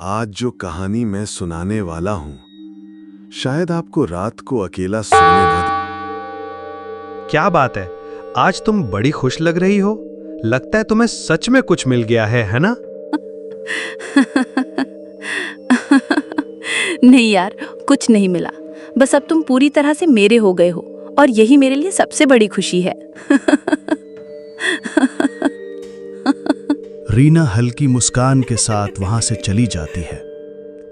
आज जो कहानी मैं सुनाने वाला हूं शायद आपको रात को अकेला सोने न दे। क्या बात है, आज तुम बड़ी खुश लग रही हो। लगता है तुम्हें सच में कुछ मिल गया है ना? नहीं यार, कुछ नहीं मिला। बस अब तुम पूरी तरह से मेरे हो गए हो और यही मेरे लिए सबसे बड़ी खुशी है। रीना हल्की मुस्कान के साथ वहां से चली जाती है,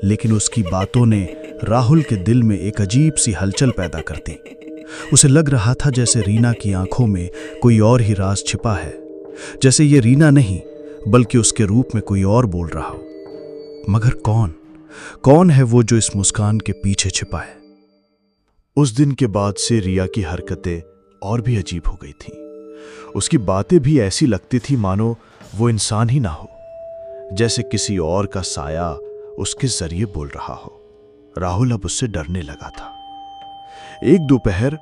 लेकिन उसकी बातों ने राहुल के दिल में एक अजीब सी हलचल पैदा कर दी। उसे लग रहा था जैसे रीना की आंखों में कोई और ही राज छिपा है, जैसे ये रीना नहीं बल्कि उसके रूप में कोई और बोल रहा हो। मगर कौन है वो जो इस मुस्कान के पीछे छिपा है? उस दिन के बाद से रिया की हरकतें और भी अजीब हो गई थीं। उसकी बातें भी ऐसी लगती थी मानो वो इंसान ही ना हो, जैसे किसी और का साया उसके जरिए बोल रहा हो। राहुल अब उससे डरने लगा था। एक दोपहर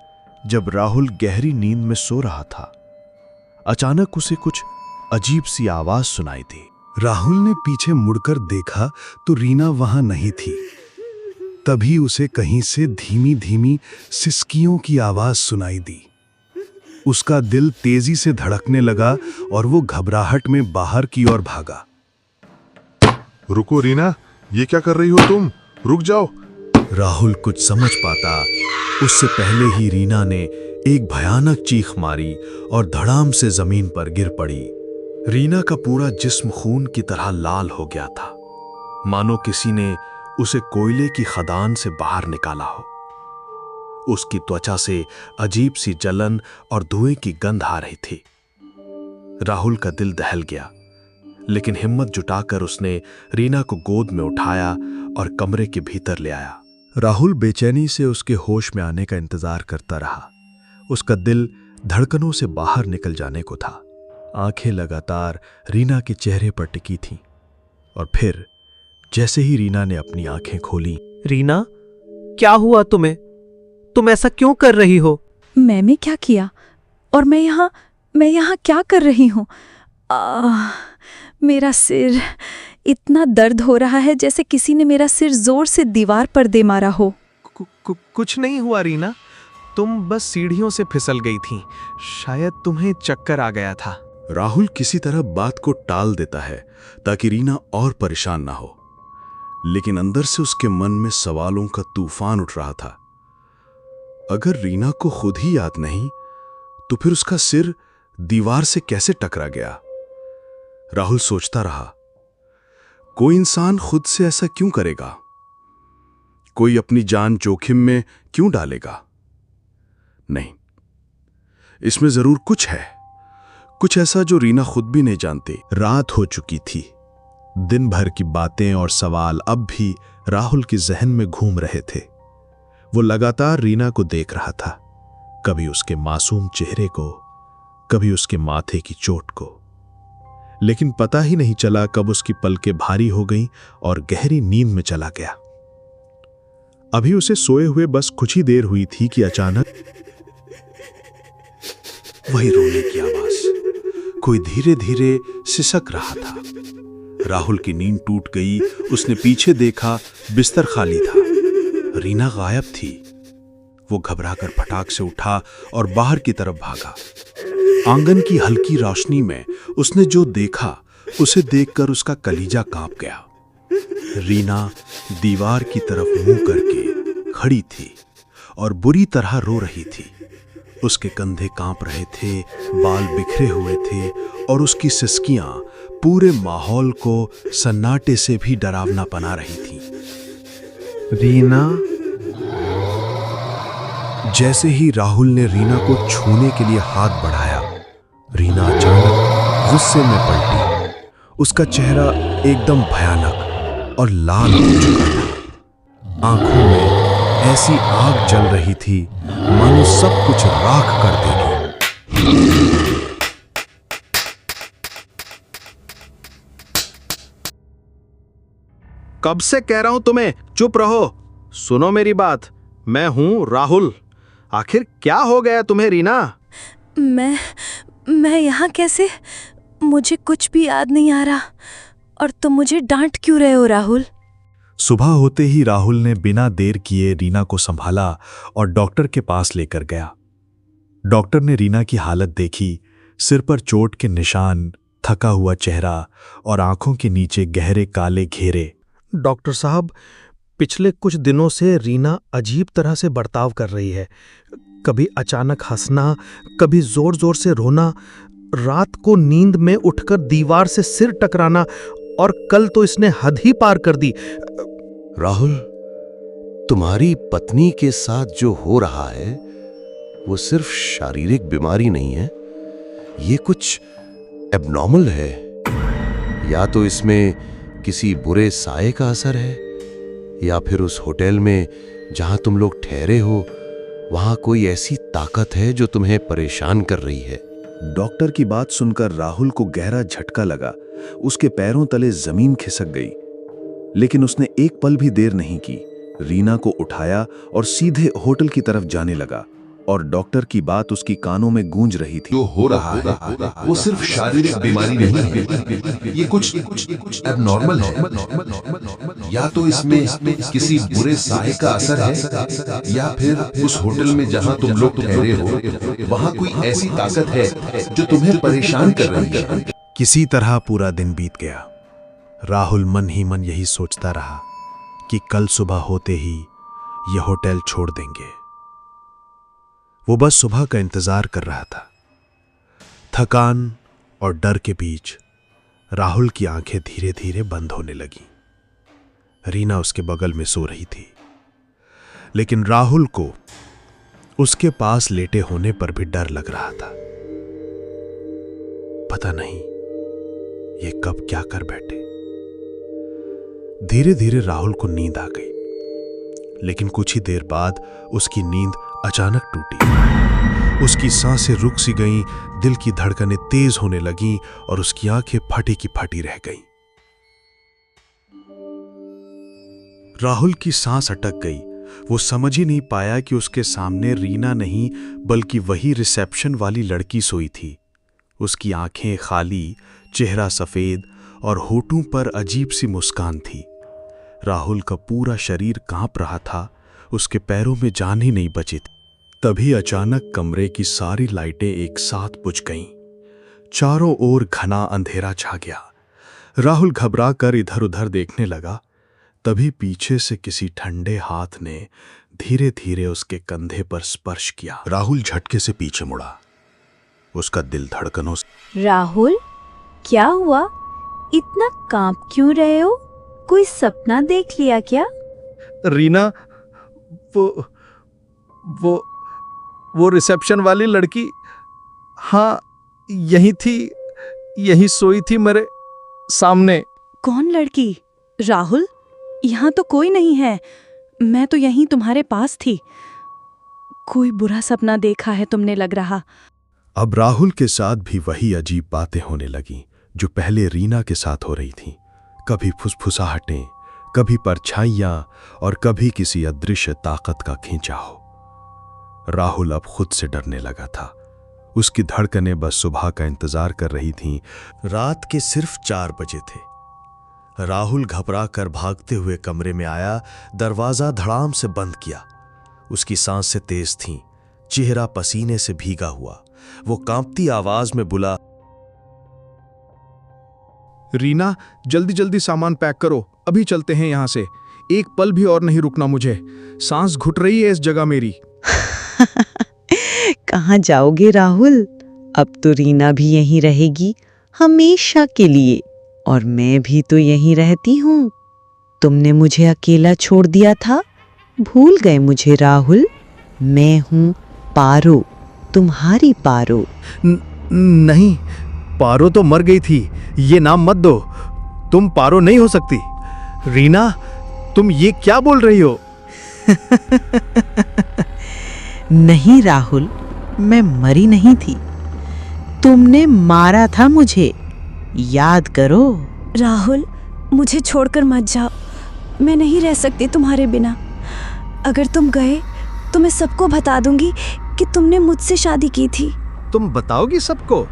जब राहुल गहरी नींद में सो रहा था, अचानक उसे कुछ अजीब सी आवाज सुनाई दी। राहुल ने पीछे मुड़कर देखा तो रीना वहां नहीं थी। तभी उसे कहीं से धीमी धीमी सिसकियों की आवाज सुनाई दी। उसका दिल तेजी से धड़कने लगा और वो घबराहट में बाहर की ओर भागा। रुको रीना, ये क्या कर रही हो तुम? रुक जाओ। राहुल कुछ समझ पाता उससे पहले ही रीना ने एक भयानक चीख मारी और धड़ाम से जमीन पर गिर पड़ी। रीना का पूरा जिस्म खून की तरह लाल हो गया था, मानो किसी ने उसे कोयले की खदान से बाहर निकाला हो। उसकी त्वचा से अजीब सी जलन और धुएं की गंध आ रही थी। राहुल का दिल दहल गया, लेकिन हिम्मत जुटाकर उसने रीना को गोद में उठाया और कमरे के भीतर ले आया। राहुल बेचैनी से उसके होश में आने का इंतजार करता रहा। उसका दिल धड़कनों से बाहर निकल जाने को था। आंखें लगातार रीना के चेहरे पर टिकी थीं, और फिर जैसे ही रीना ने अपनी आंखें खोली। रीना, क्या हुआ तुम्हें? तुम ऐसा क्यों कर रही हो? मैंने क्या किया? और मैं यहाँ क्या कर रही हूँ? मेरा सिर, इतना दर्द हो रहा है जैसे किसी ने मेरा सिर जोर से दीवार पर दे मारा हो। कुछ नहीं हुआ रीना, तुम बस सीढ़ियों से फिसल गई थी। शायद तुम्हें चक्कर आ गया था। राहुल किसी तरह बात को टाल देता है ताकि रीना और परेशान ना हो, लेकिन अंदर से उसके मन में सवालों का तूफान उठ रहा था। अगर रीना को खुद ही याद नहीं तो फिर उसका सिर दीवार से कैसे टकरा गया? राहुल सोचता रहा, कोई इंसान खुद से ऐसा क्यों करेगा? कोई अपनी जान जोखिम में क्यों डालेगा? नहीं, इसमें जरूर कुछ है, कुछ ऐसा जो रीना खुद भी नहीं जानती। रात हो चुकी थी। दिन भर की बातें और सवाल अब भी राहुल के जहन में घूम रहे थे। वो लगातार रीना को देख रहा था, कभी उसके मासूम चेहरे को, कभी उसके माथे की चोट को, लेकिन पता ही नहीं चला कब उसकी पलकें भारी हो गईं और गहरी नींद में चला गया। अभी उसे सोए हुए बस कुछ ही देर हुई थी कि अचानक वही रोने की आवाज। कोई धीरे धीरे सिसक रहा था। राहुल की नींद टूट गई। उसने पीछे देखा, बिस्तर खाली था। रीना गायब थी। वो घबराकर फटाक से उठा और बाहर की तरफ भागा। आंगन की हल्की रोशनी में उसने जो देखा, उसे देखकर उसका कलीजा कांप गया। रीना दीवार की तरफ मुंह करके खड़ी थी और बुरी तरह रो रही थी। उसके कंधे कांप रहे थे, बाल बिखरे हुए थे और उसकी सिसकियां पूरे माहौल को सन्नाटे से भी डरावना बना रही थीं। रीना। जैसे ही राहुल ने रीना को छूने के लिए हाथ बढ़ाया, रीना अचानक गुस्से में पलटी। उसका चेहरा एकदम भयानक और लाल हो चुका था। आंखों में ऐसी आग जल रही थी मानो सब कुछ राख कर देगी। कब से कह रहा हूं तुम्हें, चुप रहो। सुनो मेरी बात, मैं हूं राहुल। आखिर क्या हो गया तुम्हें रीना? मैं यहाँ कैसे? मुझे कुछ भी याद नहीं आ रहा। और तुम मुझे डांट क्यों रहे हो राहुल? सुबह होते ही राहुल ने बिना देर किए रीना को संभाला और डॉक्टर के पास लेकर गया। डॉक्टर ने रीना की हालत देखी, सिर पर चोट के निशान, थका हुआ चेहरा और आंखों के नीचे गहरे काले घेरे। डॉक्टर साहब, पिछले कुछ दिनों से रीना अजीब तरह से बर्ताव कर रही है। कभी अचानक हंसना, कभी जोर जोर से रोना, रात को नींद में उठकर दीवार से सिर टकराना, और कल तो इसने हद ही पार कर दी। राहुल, तुम्हारी पत्नी के साथ जो हो रहा है वो सिर्फ शारीरिक बीमारी नहीं है, ये कुछ एबनॉर्मल है। या तो इसमें किसी बुरे साये का असर है, या फिर उस होटल में जहां तुम लोग ठहरे हो वहां कोई ऐसी ताकत है जो तुम्हें परेशान कर रही है। डॉक्टर की बात सुनकर राहुल को गहरा झटका लगा। उसके पैरों तले जमीन खिसक गई, लेकिन उसने एक पल भी देर नहीं की। रीना को उठाया और सीधे होटल की तरफ जाने लगा, और डॉक्टर की बात उसकी कानों में गूंज रही थी। जो हो रहा है वो सिर्फ शारीरिक बीमारी नहीं है, ये कुछ एबनॉर्मल है। या तो इसमें किसी बुरे साये का असर है, या फिर उस होटल में जहां तुम लोग ठहरे हो वहां कोई ऐसी ताकत है जो तुम्हें परेशान कर रही है। किसी तरह पूरा दिन बीत गया। राहुल मन ही मन यही सोचता रहा कि कल सुबह होते ही यह होटल छोड़ देंगे। वो बस सुबह का इंतजार कर रहा था। थकान और डर के बीच राहुल की आंखें धीरे धीरे बंद होने लगीं। रीना उसके बगल में सो रही थी, लेकिन राहुल को उसके पास लेटे होने पर भी डर लग रहा था। पता नहीं ये कब क्या कर बैठे। धीरे धीरे राहुल को नींद आ गई, लेकिन कुछ ही देर बाद उसकी नींद अचानक टूटी। उसकी सांसें रुक सी गईं, दिल की धड़कनें तेज होने लगीं और उसकी आंखें फटी की फटी रह गईं। राहुल की सांस अटक गई। वो समझ ही नहीं पाया कि उसके सामने रीना नहीं बल्कि वही रिसेप्शन वाली लड़की सोई थी। उसकी आंखें खाली, चेहरा सफेद और होठों पर अजीब सी मुस्कान थी। राहुल का पूरा शरीर कांप रहा था, उसके पैरों में जान ही नहीं बची थी। तभी अचानक कमरे की सारी लाइटें एक साथ बुझ गईं। चारों ओर घना अंधेरा छा गया। राहुल घबरा कर इधर उधर देखने लगा। तभी पीछे से किसी ठंडे हाथ ने धीरे धीरे उसके कंधे पर स्पर्श किया। राहुल झटके से पीछे मुड़ा। उसका दिल धड़कनों से। राहुल, क्या हुआ? इतना कांप क्यों रहे हो? कोई सपना देख लिया क्या? रीना, वो रिसेप्शन वाली लड़की, हाँ यही थी, यही सोई थी मेरे सामने। कौन लड़की? राहुल, यहाँ तो कोई नहीं है। मैं तो यहीं तुम्हारे पास थी। कोई बुरा सपना देखा है तुमने लग रहा। अब राहुल के साथ भी वही अजीब बातें होने लगीं जो पहले रीना के साथ हो रही थीं। कभी फुसफुसाहटें, कभी परछाइयां और कभी किसी अदृश्य ताकत का खींचाव। राहुल अब खुद से डरने लगा था। उसकी धड़कनें बस सुबह का इंतजार कर रही थीं। रात के सिर्फ 4 बजे थे। राहुल घबरा कर भागते हुए कमरे में आया, दरवाजा धड़ाम से बंद किया। उसकी सांसें तेज थीं, चेहरा पसीने से भीगा हुआ। वो कांपती आवाज में बोला, रीना, जल्दी जल्दी सामान पैक करो, अभी चलते हैं यहाँ से। एक पल भी और नहीं रुकना मुझे। सांस घुट रही है इस जगह मेरी। कहाँ जाओगे राहुल? अब तो रीना भी यहीं रहेगी हमेशा के लिए, और मैं भी तो यहीं रहती हूँ। तुमने मुझे अकेला छोड़ दिया था, भूल गए मुझे राहुल। मैं हूँ पारो, तुम्हारी पारो। नहीं, पारो तो मर गई थी, ये नाम मत दो। तुम पारो नहीं हो सकती। रीना, तुम ये क्या बोल रही हो? नहीं राहुल, मैं मरी नहीं थी, तुमने मारा था मुझे, याद करो। राहुल, मुझे छोड़कर मत जाओ। मैं नहीं रह सकती तुम्हारे बिना। अगर तुम गए तो मैं सबको बता दूंगी कि तुमने मुझसे शादी की थी। तुम बताओगी सबको?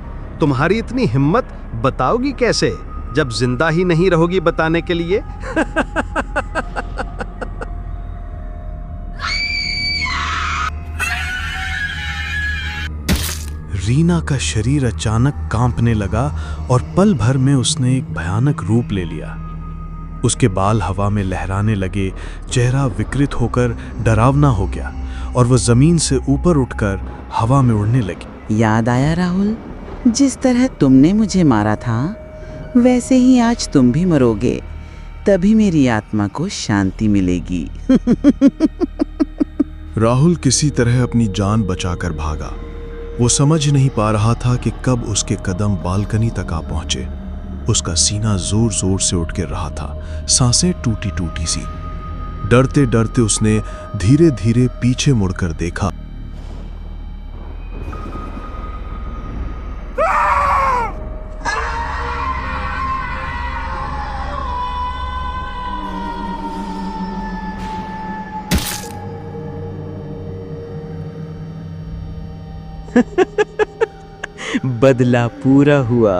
तुम्हारी इतनी हिम्मत बताओगी कैसे, जब जिंदा ही नहीं रहोगी बताने के लिए? रीना का शरीर अचानक कांपने लगा और पल भर में उसने एक भयानक रूप ले लिया। उसके बाल हवा में लहराने लगे, चेहरा विकृत होकर डरावना हो गया और वह जमीन से ऊपर उठकर हवा में उड़ने लगी। याद आया राहुल, जिस तरह तुमने मुझे मारा था वैसे ही आज तुम भी मरोगे, तभी मेरी आत्मा को शांति मिलेगी। राहुल किसी तरह अपनी जान बचाकर भागा। वो समझ नहीं पा रहा था कि कब उसके कदम बालकनी तक आ पहुंचे। उसका सीना जोर जोर से उठ गिर रहा था, सांसें टूटी टूटी सी। डरते डरते उसने धीरे धीरे पीछे मुड़कर देखा। बदला पूरा हुआ।